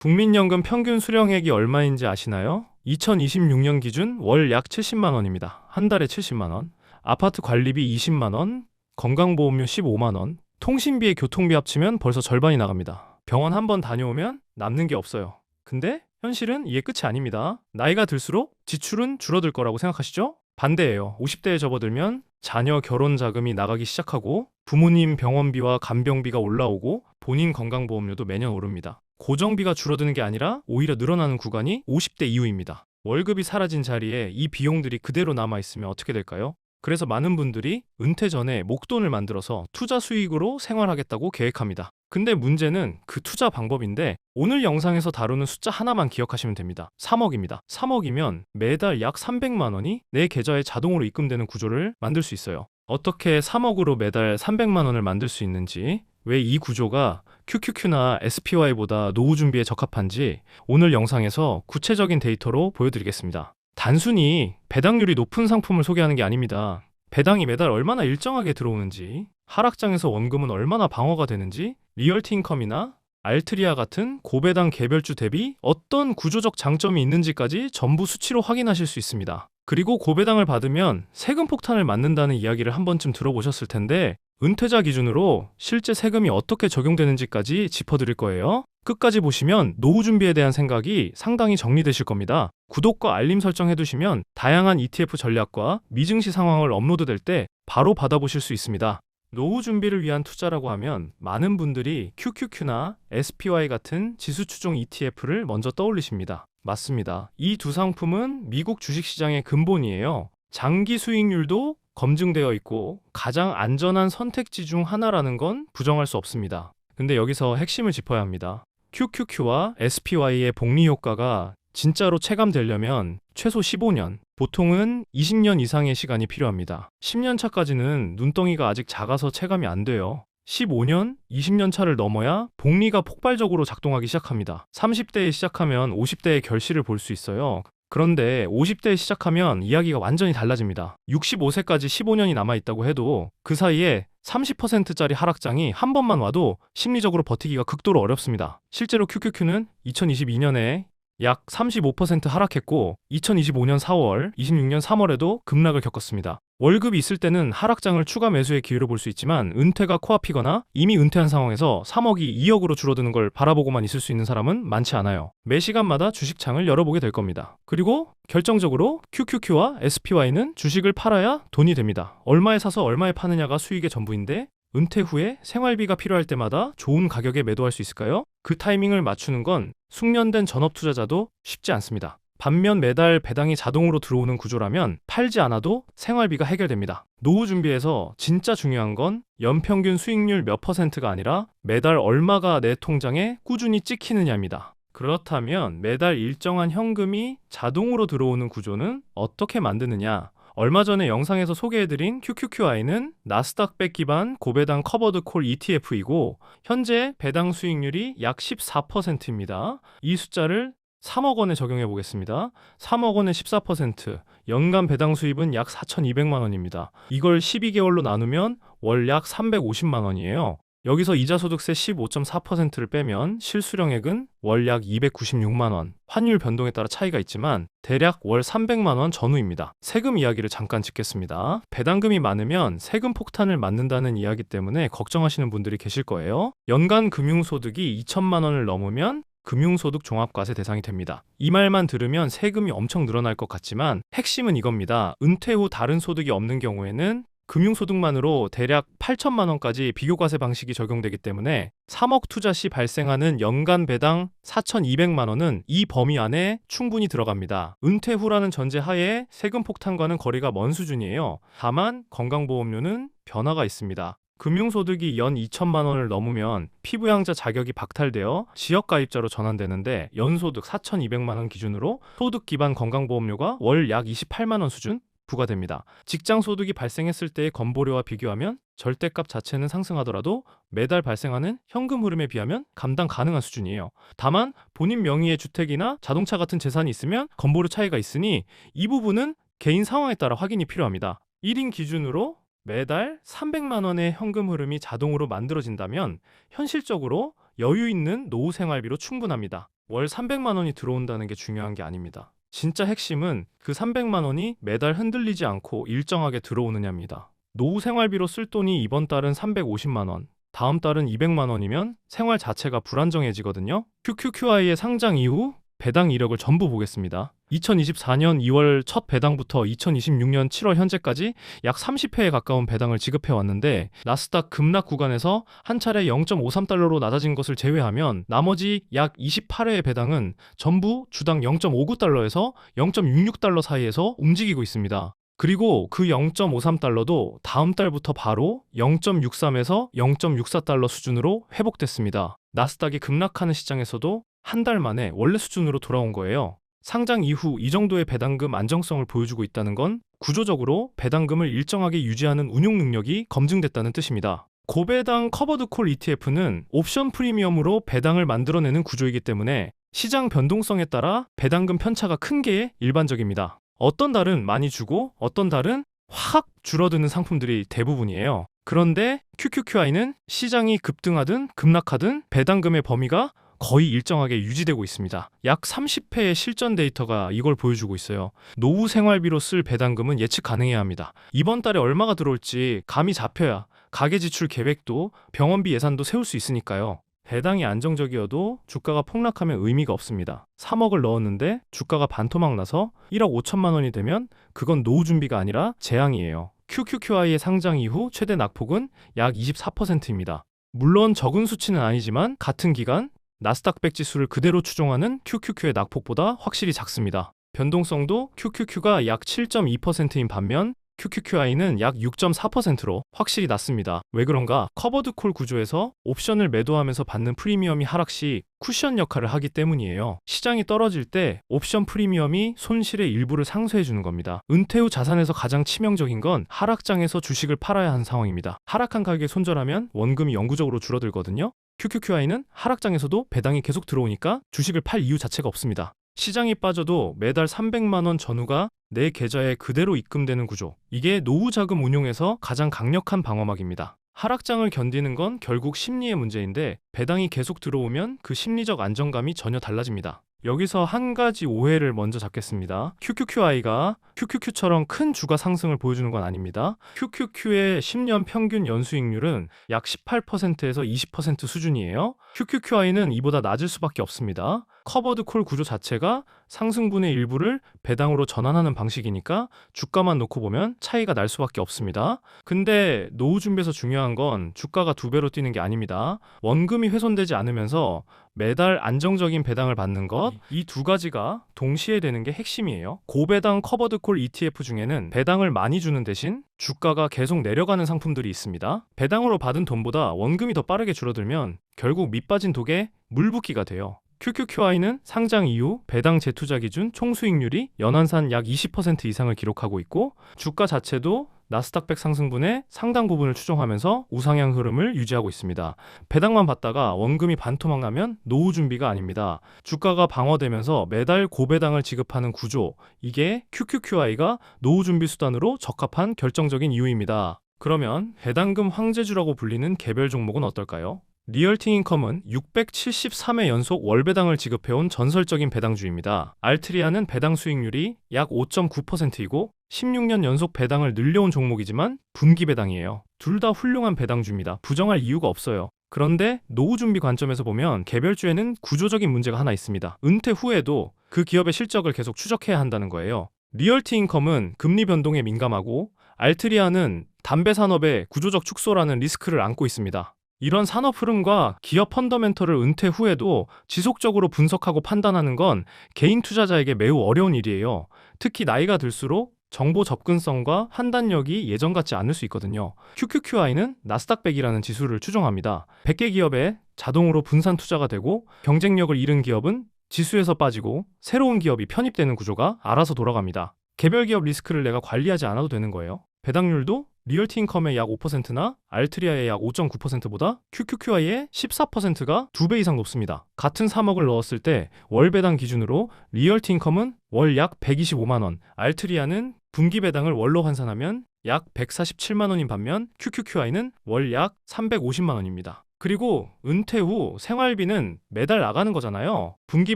국민연금 평균 수령액이 얼마인지 아시나요? 2026년 기준 월 약 70만 원입니다. 한 달에 70만 원. 아파트 관리비 20만 원, 건강보험료 15만 원, 통신비, 교통비 합치면 벌써 절반이 나갑니다. 병원 한 번 다녀오면 남는 게 없어요. 근데 현실은 이게 끝이 아닙니다. 나이가 들수록 지출은 줄어들 거라고 생각하시죠? 반대예요. 50대에 접어들면 자녀 결혼 자금이 나가기 시작하고 부모님 병원비와 간병비가 올라오고 본인 건강보험료도 매년 오릅니다. 고정비가 줄어드는 게 아니라 오히려 늘어나는 구간이 50대 이후입니다. 월급이 사라진 자리에 이 비용들이 그대로 남아있으면 어떻게 될까요? 그래서 많은 분들이 은퇴 전에 목돈을 만들어서 투자 수익으로 생활하겠다고 계획합니다. 근데 문제는 그 투자 방법인데 오늘 영상에서 다루는 숫자 하나만 기억하시면 됩니다. 3억입니다. 3억이면 매달 약 300만 원이 내 계좌에 자동으로 입금되는 구조를 만들 수 있어요. 어떻게 3억으로 매달 300만 원을 만들 수 있는지, 왜 이 구조가 QQQ나 SPY보다 노후 준비에 적합한지 오늘 영상에서 구체적인 데이터로 보여드리겠습니다. 단순히 배당률이 높은 상품을 소개하는 게 아닙니다. 배당이 매달 얼마나 일정하게 들어오는지, 하락장에서 원금은 얼마나 방어가 되는지, 리얼티 인컴이나 알트리아 같은 고배당 개별주 대비 어떤 구조적 장점이 있는지까지 전부 수치로 확인하실 수 있습니다. 그리고 고배당을 받으면 세금 폭탄을 맞는다는 이야기를 한 번쯤 들어보셨을 텐데 은퇴자 기준으로 실제 세금이 어떻게 적용되는지까지 짚어드릴 거예요. 끝까지 보시면 노후 준비에 대한 생각이 상당히 정리되실 겁니다. 구독과 알림 설정 해두시면 다양한 ETF 전략과 미증시 상황을 업로드될 때 바로 받아보실 수 있습니다. 노후 준비를 위한 투자라고 하면 많은 분들이 QQQ나 SPY 같은 지수 추종 ETF를 먼저 떠올리십니다. 맞습니다. 이 두 상품은 미국 주식시장의 근본이에요. 장기 수익률도 검증되어 있고 가장 안전한 선택지 중 하나라는 건 부정할 수 없습니다. 근데 여기서 핵심을 짚어야 합니다. QQQ와 SPY의 복리 효과가 진짜로 체감되려면 최소 15년, 보통은 20년 이상의 시간이 필요합니다. 10년 차까지는 눈덩이가 아직 작아서 체감이 안 돼요. 15년, 20년 차를 넘어야 복리가 폭발적으로 작동하기 시작합니다. 30대에 시작하면 50대의 결실을 볼 수 있어요. 그런데 50대에 시작하면 이야기가 완전히 달라집니다. 65세까지 15년이 남아있다고 해도 그 사이에 30%짜리 하락장이 한 번만 와도 심리적으로 버티기가 극도로 어렵습니다. 실제로 QQQ는 2022년에 약 35% 하락했고 2025년 4월, 26년 3월에도 급락을 겪었습니다. 월급이 있을 때는 하락장을 추가 매수의 기회로 볼 수 있지만 은퇴가 코앞이거나 이미 은퇴한 상황에서 3억이 2억으로 줄어드는 걸 바라보고만 있을 수 있는 사람은 많지 않아요. 매 시간마다 주식창을 열어보게 될 겁니다. 그리고 결정적으로 QQQ와 SPY는 주식을 팔아야 돈이 됩니다. 얼마에 사서 얼마에 파느냐가 수익의 전부인데 은퇴 후에 생활비가 필요할 때마다 좋은 가격에 매도할 수 있을까요? 그 타이밍을 맞추는 건 숙련된 전업 투자자도 쉽지 않습니다. 반면 매달 배당이 자동으로 들어오는 구조라면 팔지 않아도 생활비가 해결됩니다. 노후 준비에서 진짜 중요한 건 연평균 수익률 몇 %가 아니라 매달 얼마가 내 통장에 꾸준히 찍히느냐입니다. 그렇다면 매달 일정한 현금이 자동으로 들어오는 구조는 어떻게 만드느냐? 얼마 전에 영상에서 소개해드린 QQQI는 나스닥100 기반 고배당 커버드 콜 ETF이고 현재 배당 수익률이 약 14%입니다. 이 숫자를 3억 원에 적용해 보겠습니다. 3억 원에 14%, 연간 배당 수입은 약 4,200만 원입니다. 이걸 12개월로 나누면 월 약 350만 원이에요. 여기서 이자소득세 15.4%를 빼면 실수령액은 월 약 296만 원, 환율 변동에 따라 차이가 있지만 대략 월 300만 원 전후입니다. 세금 이야기를 잠깐 짚겠습니다. 배당금이 많으면 세금 폭탄을 맞는다는 이야기 때문에 걱정하시는 분들이 계실 거예요. 연간 금융소득이 2천만 원을 넘으면 금융소득 종합과세 대상이 됩니다. 이 말만 들으면 세금이 엄청 늘어날 것 같지만 핵심은 이겁니다. 은퇴 후 다른 소득이 없는 경우에는 금융소득만으로 대략 8천만 원까지 비교과세 방식이 적용되기 때문에 3억 투자 시 발생하는 연간 배당 4,200만 원은 이 범위 안에 충분히 들어갑니다. 은퇴 후라는 전제 하에 세금 폭탄과는 거리가 먼 수준이에요. 다만 건강보험료는 변화가 있습니다. 금융소득이 연 2천만 원을 넘으면 피부양자 자격이 박탈되어 지역가입자로 전환되는데 연소득 4,200만 원 기준으로 소득 기반 건강보험료가 월 약 28만 원 수준 부과됩니다. 직장 소득이 발생했을 때의 건보료와 비교하면 절대값 자체는 상승하더라도 매달 발생하는 현금 흐름에 비하면 감당 가능한 수준이에요. 다만 본인 명의의 주택이나 자동차 같은 재산이 있으면 건보료 차이가 있으니 이 부분은 개인 상황에 따라 확인이 필요합니다. 1인 기준으로 매달 300만 원의 현금 흐름이 자동으로 만들어진다면 현실적으로 여유 있는 노후 생활비로 충분합니다. 월 300만 원이 들어온다는 게 중요한 게 아닙니다. 진짜 핵심은 그 300만 원이 매달 흔들리지 않고 일정하게 들어오느냐입니다. 노후 생활비로 쓸 돈이 이번 달은 350만 원, 다음 달은 200만 원이면 생활 자체가 불안정해지거든요. QQQI의 상장 이후 배당 이력을 전부 보겠습니다. 2024년 2월 첫 배당부터 2026년 7월 현재까지 약 30회에 가까운 배당을 지급해 왔는데, 나스닥 급락 구간에서 한 차례 0.53달러로 낮아진 것을 제외하면 나머지 약 28회의 배당은 전부 주당 0.59달러에서 0.66달러 사이에서 움직이고 있습니다. 그리고 그 0.53달러도 다음 달부터 바로 0.63에서 0.64달러 수준으로 회복됐습니다. 나스닥이 급락하는 시장에서도 한 달 만에 원래 수준으로 돌아온 거예요. 상장 이후 이 정도의 배당금 안정성을 보여주고 있다는 건 구조적으로 배당금을 일정하게 유지하는 운용 능력이 검증됐다는 뜻입니다. 고배당 커버드 콜 ETF는 옵션 프리미엄으로 배당을 만들어내는 구조이기 때문에 시장 변동성에 따라 배당금 편차가 큰 게 일반적입니다. 어떤 달은 많이 주고 어떤 달은 확 줄어드는 상품들이 대부분이에요. 그런데 QQQI는 시장이 급등하든 급락하든 배당금의 범위가 거의 일정하게 유지되고 있습니다. 약 30회의 실전 데이터가 이걸 보여주고 있어요. 노후 생활비로 쓸 배당금은 예측 가능해야 합니다. 이번 달에 얼마가 들어올지 감이 잡혀야 가계 지출 계획도 병원비 예산도 세울 수 있으니까요. 배당이 안정적이어도 주가가 폭락하면 의미가 없습니다. 3억을 넣었는데 주가가 반토막 나서 1억 5천만 원이 되면 그건 노후 준비가 아니라 재앙이에요. QQQI의 상장 이후 최대 낙폭은 약 24%입니다. 물론 적은 수치는 아니지만 같은 기간 나스닥 100 지수를 그대로 추종하는 QQQ의 낙폭보다 확실히 작습니다. 변동성도 QQQ가 약 7.2%인 반면 QQQI는 약 6.4%로 확실히 낮습니다. 왜 그런가? 커버드 콜 구조에서 옵션을 매도하면서 받는 프리미엄이 하락 시 쿠션 역할을 하기 때문이에요. 시장이 떨어질 때 옵션 프리미엄이 손실의 일부를 상쇄해 주는 겁니다. 은퇴 후 자산에서 가장 치명적인 건 하락장에서 주식을 팔아야 하는 상황입니다. 하락한 가격에 손절하면 원금이 영구적으로 줄어들거든요. QQQI는 하락장에서도 배당이 계속 들어오니까 주식을 팔 이유 자체가 없습니다. 시장이 빠져도 매달 300만 원 전후가 내 계좌에 그대로 입금되는 구조. 이게 노후 자금 운용에서 가장 강력한 방어막입니다. 하락장을 견디는 건 결국 심리의 문제인데 배당이 계속 들어오면 그 심리적 안정감이 전혀 달라집니다. 여기서 한 가지 오해를 먼저 잡겠습니다. QQQI가 QQQ처럼 큰 주가 상승을 보여주는 건 아닙니다. QQQ의 10년 평균 연수익률은 약 18%에서 20% 수준이에요. QQQI는 이보다 낮을 수밖에 없습니다. 커버드 콜 구조 자체가 상승분의 일부를 배당으로 전환하는 방식이니까 주가만 놓고 보면 차이가 날 수밖에 없습니다. 근데 노후 준비에서 중요한 건 주가가 2배로 뛰는 게 아닙니다. 원금이 훼손되지 않으면서 매달 안정적인 배당을 받는 것, 이 두 가지가 동시에 되는 게 핵심이에요. 고배당 커버드 콜 ETF 중에는 배당을 많이 주는 대신 주가가 계속 내려가는 상품들이 있습니다. 배당으로 받은 돈보다 원금이 더 빠르게 줄어들면 결국 밑빠진 독에 물붓기가 돼요. QQQI는 상장 이후 배당 재투자 기준 총수익률이 연한산 약 20% 이상을 기록하고 있고, 주가 자체도 나스닥 100 상승분의 상당 부분을 추종하면서 우상향 흐름을 유지하고 있습니다. 배당만 받다가 원금이 반토막 나면 노후 준비가 아닙니다. 주가가 방어되면서 매달 고배당을 지급하는 구조, 이게 QQQI가 노후 준비 수단으로 적합한 결정적인 이유입니다. 그러면 배당금 황제주라고 불리는 개별 종목은 어떨까요? 리얼티 인컴은 673회 연속 월배당을 지급해온 전설적인 배당주입니다. 알트리아는 배당 수익률이 약 5.9%이고 16년 연속 배당을 늘려온 종목이지만 분기 배당이에요. 둘 다 훌륭한 배당주입니다. 부정할 이유가 없어요. 그런데 노후 준비 관점에서 보면 개별주에는 구조적인 문제가 하나 있습니다. 은퇴 후에도 그 기업의 실적을 계속 추적해야 한다는 거예요. 리얼티 인컴은 금리 변동에 민감하고 알트리아는 담배 산업의 구조적 축소라는 리스크를 안고 있습니다. 이런 산업 흐름과 기업 펀더멘털을 은퇴 후에도 지속적으로 분석하고 판단하는 건 개인 투자자에게 매우 어려운 일이에요. 특히 나이가 들수록 정보 접근성과 판단력이 예전 같지 않을 수 있거든요. QQQI는 나스닥 100이라는 지수를 추종합니다. 100개 기업에 자동으로 분산 투자가 되고 경쟁력을 잃은 기업은 지수에서 빠지고 새로운 기업이 편입되는 구조가 알아서 돌아갑니다. 개별 기업 리스크를 내가 관리하지 않아도 되는 거예요. 배당률도 리얼티 인컴의 약 5%나 알트리아의 약 5.9%보다 QQQI의 14%가 2배 이상 높습니다. 같은 3억을 넣었을 때 월 배당 기준으로 리얼티 인컴은 월 약 125만 원, 알트리아는 분기 배당을 월로 환산하면 약 147만 원인 반면 QQQI는 월 약 350만 원입니다. 그리고 은퇴 후 생활비는 매달 나가는 거잖아요. 분기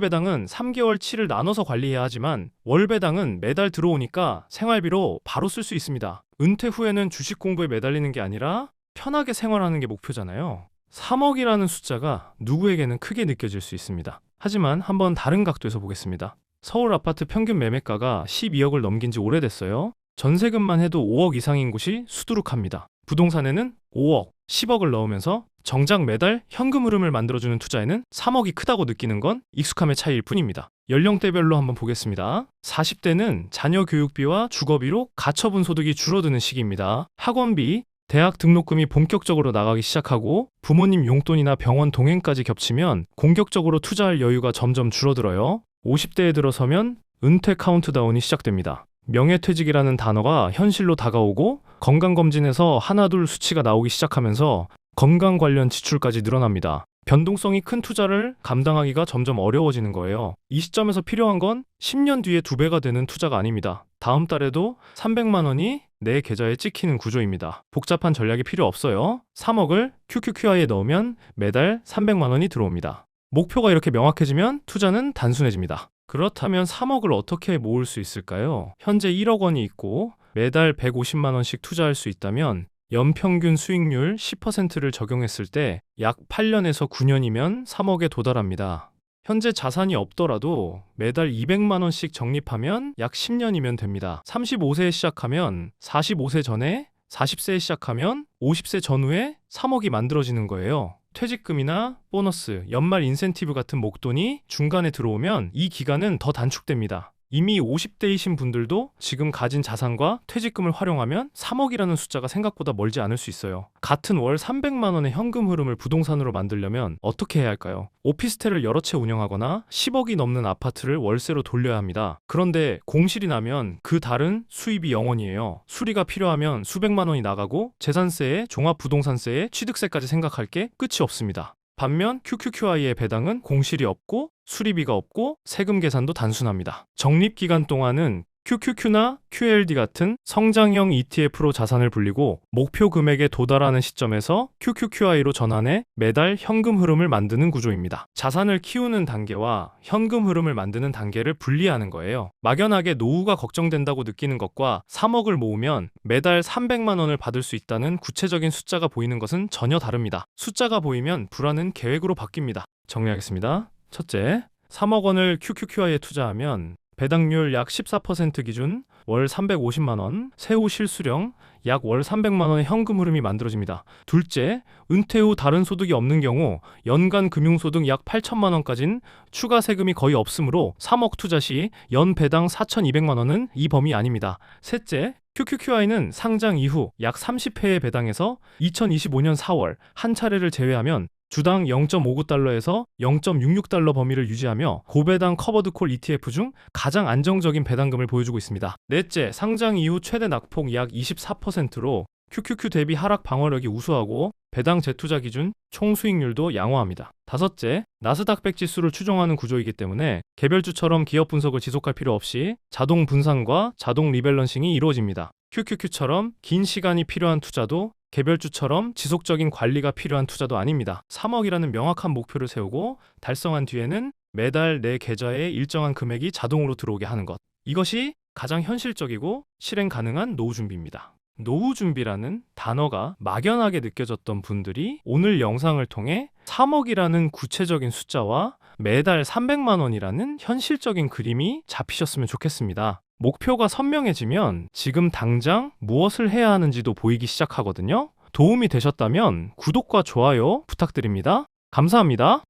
배당은 3개월치를 나눠서 관리해야 하지만 월 배당은 매달 들어오니까 생활비로 바로 쓸 수 있습니다. 은퇴 후에는 주식 공부에 매달리는 게 아니라 편하게 생활하는 게 목표잖아요. 3억이라는 숫자가 누구에게는 크게 느껴질 수 있습니다. 하지만 한번 다른 각도에서 보겠습니다. 서울 아파트 평균 매매가가 12억을 넘긴 지 오래됐어요. 전세금만 해도 5억 이상인 곳이 수두룩합니다. 부동산에는 5억, 10억을 넣으면서 정작 매달 현금 흐름을 만들어주는 투자에는 3억이 크다고 느끼는 건 익숙함의 차이일 뿐입니다. 연령대별로 한번 보겠습니다. 40대는 자녀 교육비와 주거비로 가처분 소득이 줄어드는 시기입니다. 학원비, 대학 등록금이 본격적으로 나가기 시작하고 부모님 용돈이나 병원 동행까지 겹치면 공격적으로 투자할 여유가 점점 줄어들어요. 50대에 들어서면 은퇴 카운트다운이 시작됩니다. 명예퇴직이라는 단어가 현실로 다가오고 건강검진에서 하나둘 수치가 나오기 시작하면서 건강 관련 지출까지 늘어납니다. 변동성이 큰 투자를 감당하기가 점점 어려워지는 거예요. 이 시점에서 필요한 건 10년 뒤에 2배가 되는 투자가 아닙니다. 다음 달에도 300만 원이 내 계좌에 찍히는 구조입니다. 복잡한 전략이 필요 없어요. 3억을 QQQI에 넣으면 매달 300만 원이 들어옵니다. 목표가 이렇게 명확해지면 투자는 단순해집니다. 그렇다면 3억을 어떻게 모을 수 있을까요? 현재 1억 원이 있고 매달 150만 원씩 투자할 수 있다면 연평균 수익률 10%를 적용했을 때 약 8년에서 9년이면 3억에 도달합니다. 현재 자산이 없더라도 매달 200만 원씩 적립하면 약 10년이면 됩니다. 35세에 시작하면 45세 전에, 40세에 시작하면 50세 전후에 3억이 만들어지는 거예요. 퇴직금이나 보너스, 연말 인센티브 같은 목돈이 중간에 들어오면 이 기간은 더 단축됩니다. 이미 50대이신 분들도 지금 가진 자산과 퇴직금을 활용하면 3억이라는 숫자가 생각보다 멀지 않을 수 있어요. 같은 월 300만 원의 현금 흐름을 부동산으로 만들려면 어떻게 해야 할까요? 오피스텔을 여러 채 운영하거나 10억이 넘는 아파트를 월세로 돌려야 합니다. 그런데 공실이 나면 그 달은 수입이 0원이에요. 수리가 필요하면 수백만 원이 나가고 재산세에 종합부동산세에 취득세까지 생각할 게 끝이 없습니다. 반면 QQQI의 배당은 공실이 없고 수리비가 없고 세금 계산도 단순합니다. 적립 기간 동안은 QQQ나 QLD 같은 성장형 ETF로 자산을 불리고 목표 금액에 도달하는 시점에서 QQQI로 전환해 매달 현금 흐름을 만드는 구조입니다. 자산을 키우는 단계와 현금 흐름을 만드는 단계를 분리하는 거예요. 막연하게 노후가 걱정된다고 느끼는 것과 3억을 모으면 매달 300만 원을 받을 수 있다는 구체적인 숫자가 보이는 것은 전혀 다릅니다. 숫자가 보이면 불안은 계획으로 바뀝니다. 정리하겠습니다. 첫째, 3억 원을 QQQI에 투자하면 배당률 약 14% 기준 월 350만 원, 세후 실수령 약 월 300만 원의 현금 흐름이 만들어집니다. 둘째, 은퇴 후 다른 소득이 없는 경우 연간 금융소득 약 8천만 원까지는 추가 세금이 거의 없으므로 3억 투자 시 연 배당 4,200만 원은 이 범위 아닙니다. 셋째, QQQI는 상장 이후 약 30회의 배당에서 2025년 4월 한 차례를 제외하면 주당 0.59달러에서 0.66달러 범위를 유지하며 고배당 커버드콜 ETF 중 가장 안정적인 배당금을 보여주고 있습니다. 넷째, 상장 이후 최대 낙폭 약 24%로 QQQ 대비 하락 방어력이 우수하고 배당 재투자 기준 총 수익률도 양호합니다. 다섯째, 나스닥 100 지수를 추종하는 구조이기 때문에 개별주처럼 기업 분석을 지속할 필요 없이 자동 분산과 자동 리밸런싱이 이루어집니다. QQQ처럼 긴 시간이 필요한 투자도 개별주처럼 지속적인 관리가 필요한 투자도 아닙니다. 3억이라는 명확한 목표를 세우고 달성한 뒤에는 매달 내 계좌에 일정한 금액이 자동으로 들어오게 하는 것. 이것이 가장 현실적이고 실행 가능한 노후 준비입니다. 노후 준비라는 단어가 막연하게 느껴졌던 분들이 오늘 영상을 통해 3억이라는 구체적인 숫자와 매달 300만 원이라는 현실적인 그림이 잡히셨으면 좋겠습니다. 목표가 선명해지면 지금 당장 무엇을 해야 하는지도 보이기 시작하거든요. 도움이 되셨다면 구독과 좋아요 부탁드립니다. 감사합니다.